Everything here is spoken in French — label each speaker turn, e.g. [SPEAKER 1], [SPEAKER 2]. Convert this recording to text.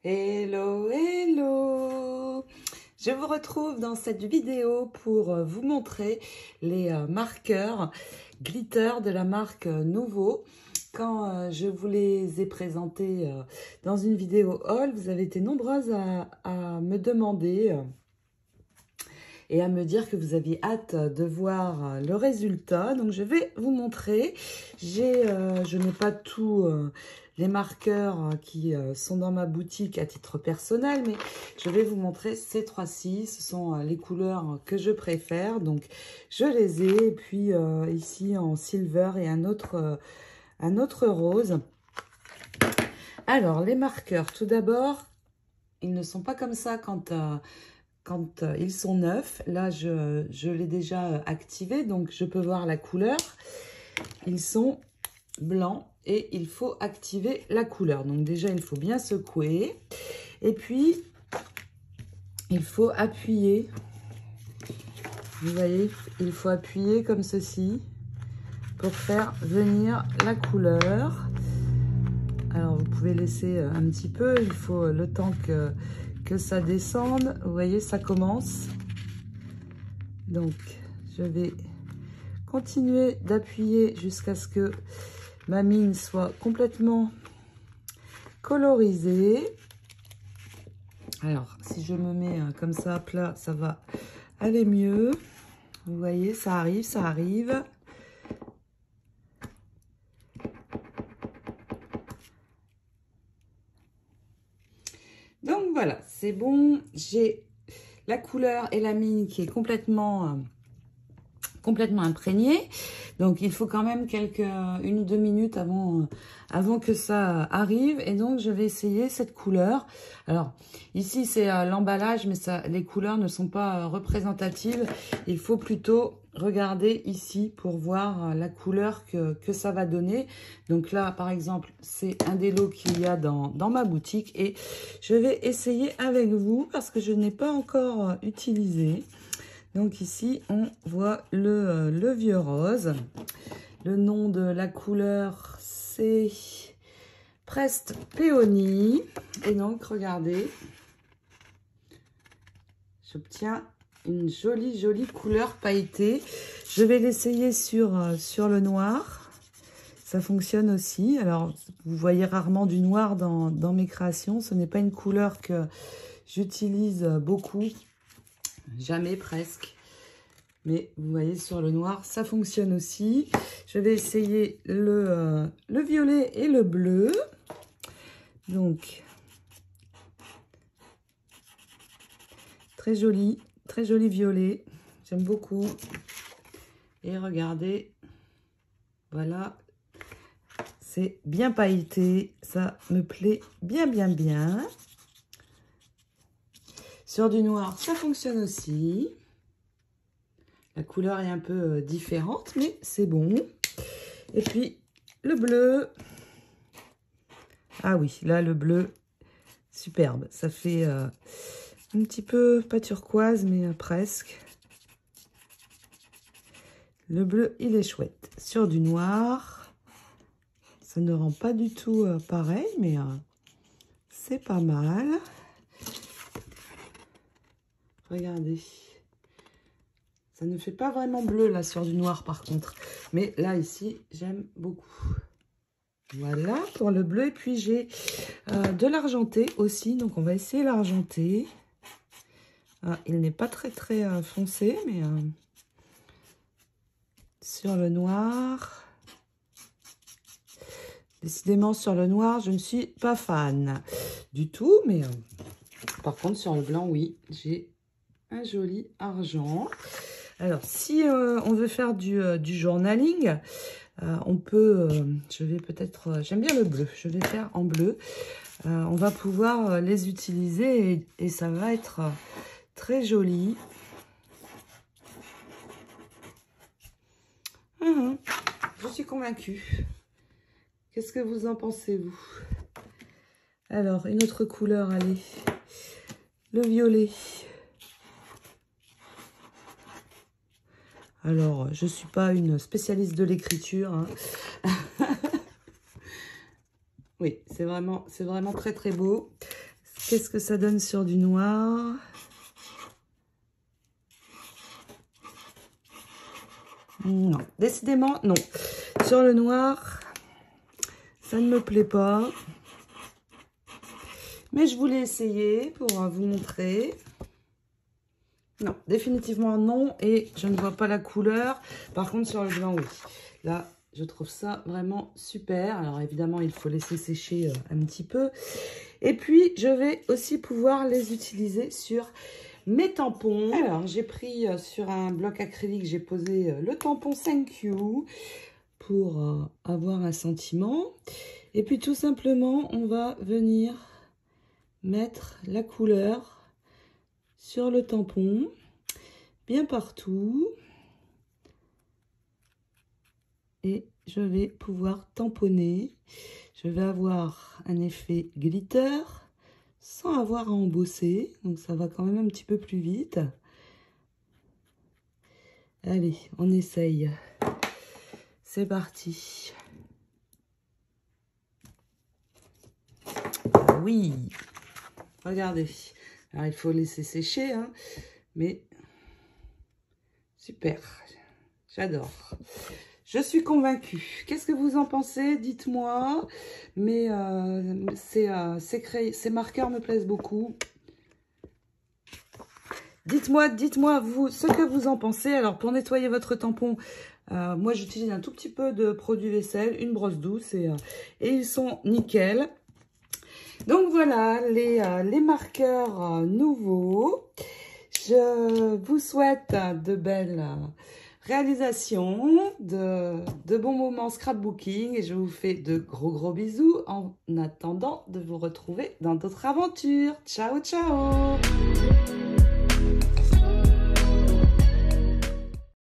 [SPEAKER 1] Hello, hello! Je vous retrouve dans cette vidéo pour vous montrer les marqueurs glitter de la marque Nuvo. Quand je vous les ai présentés dans une vidéo haul, vous avez été nombreuses à me demander et à me dire que vous aviez hâte de voir le résultat. Donc je vais vous montrer. Je n'ai pas tous les marqueurs qui sont dans ma boutique à titre personnel, mais je vais vous montrer ces trois-ci. Ce sont les couleurs que je préfère. Donc je les ai. Et puis ici en silver et un autre rose. Alors les marqueurs, tout d'abord, ils ne sont pas comme ça quand ils sont neufs. Là, je l'ai déjà activé, donc je peux voir la couleur. Ils sont blancs et il faut activer la couleur. Donc déjà, il faut bien secouer. Et puis, il faut appuyer. Vous voyez, il faut appuyer comme ceci pour faire venir la couleur. Alors, vous pouvez laisser un petit peu. Il faut le temps que ça descende. Vous voyez, ça commence. Donc, je vais continuer d'appuyer jusqu'à ce que ma mine soit complètement colorisée. Alors, si je me mets comme ça à plat, ça va aller mieux. Vous voyez, ça arrive, ça arrive. Donc voilà, c'est bon. J'ai la couleur et la mine qui est complètement imprégnée. Donc il faut quand même une ou deux minutes avant que ça arrive. Et donc je vais essayer cette couleur. Alors ici c'est l'emballage, mais les couleurs ne sont pas représentatives. Il faut plutôt regarder ici pour voir la couleur que ça va donner. Donc là par exemple c'est un des lots qu'il y a dans ma boutique. Et je vais essayer avec vous parce que je n'ai pas encore utilisé. Donc ici, on voit le vieux rose. Le nom de la couleur, c'est Pressed Peony. Et donc, regardez, j'obtiens une jolie couleur pailletée. Je vais l'essayer sur le noir. Ça fonctionne aussi. Alors, vous voyez rarement du noir dans mes créations. Ce n'est pas une couleur que j'utilise beaucoup. Jamais presque. Mais vous voyez sur le noir, ça fonctionne aussi. Je vais essayer le violet et le bleu. Donc, très joli violet. J'aime beaucoup. Et regardez, voilà. C'est bien pailleté. Ça me plaît bien. Sur du noir, ça fonctionne aussi. La couleur est un peu différente, mais c'est bon. Et puis, le bleu. Ah oui, là, le bleu, superbe. Ça fait un petit peu, pas turquoise, mais presque. Le bleu, il est chouette. Sur du noir, ça ne rend pas du tout pareil, mais c'est pas mal. Regardez. Ça ne fait pas vraiment bleu, là, sur du noir, par contre. Mais là, ici, j'aime beaucoup. Voilà, pour le bleu. Et puis, j'ai de l'argenté aussi. Donc, on va essayer l'argenté. Ah, il n'est pas très foncé, mais sur le noir. Décidément, sur le noir, je ne suis pas fan du tout. Mais par contre, sur le blanc, oui, j'ai un joli argent. Alors, si on veut faire du journaling, on peut, j'aime bien le bleu, je vais faire en bleu. On va pouvoir les utiliser et ça va être très joli. Je suis convaincue. Qu'est-ce que vous en pensez, vous? Alors, une autre couleur, allez. Le violet. Alors, je ne suis pas une spécialiste de l'écriture. Hein. Oui, c'est vraiment très beau. Qu'est-ce que ça donne sur du noir? Non, décidément, non. Sur le noir, ça ne me plaît pas. Mais je voulais essayer pour vous montrer. Non, définitivement non. Et je ne vois pas la couleur. Par contre, sur le blanc, oui. Là, je trouve ça vraiment super. Alors, évidemment, il faut laisser sécher un petit peu. Et puis, je vais aussi pouvoir les utiliser sur mes tampons. Alors, j'ai pris sur un bloc acrylique, j'ai posé le tampon Thank You pour avoir un sentiment. Et puis, tout simplement, on va venir mettre la couleur sur le tampon, bien partout. Et je vais pouvoir tamponner. Je vais avoir un effet glitter sans avoir à embosser. Donc ça va quand même un petit peu plus vite. Allez, on essaye. C'est parti. Ah oui, regardez. Alors il faut laisser sécher, hein, mais super. J'adore. Je suis convaincue. Qu'est-ce que vous en pensez? Dites-moi. Mais ces marqueurs me plaisent beaucoup. Dites-moi vous ce que vous en pensez. Alors pour nettoyer votre tampon, moi j'utilise un tout petit peu de produit vaisselle, une brosse douce et ils sont nickel. Donc voilà les marqueurs nouveaux. Je vous souhaite de belles réalisations, de bons moments scrapbooking et je vous fais de gros bisous en attendant de vous retrouver dans d'autres aventures. Ciao, ciao!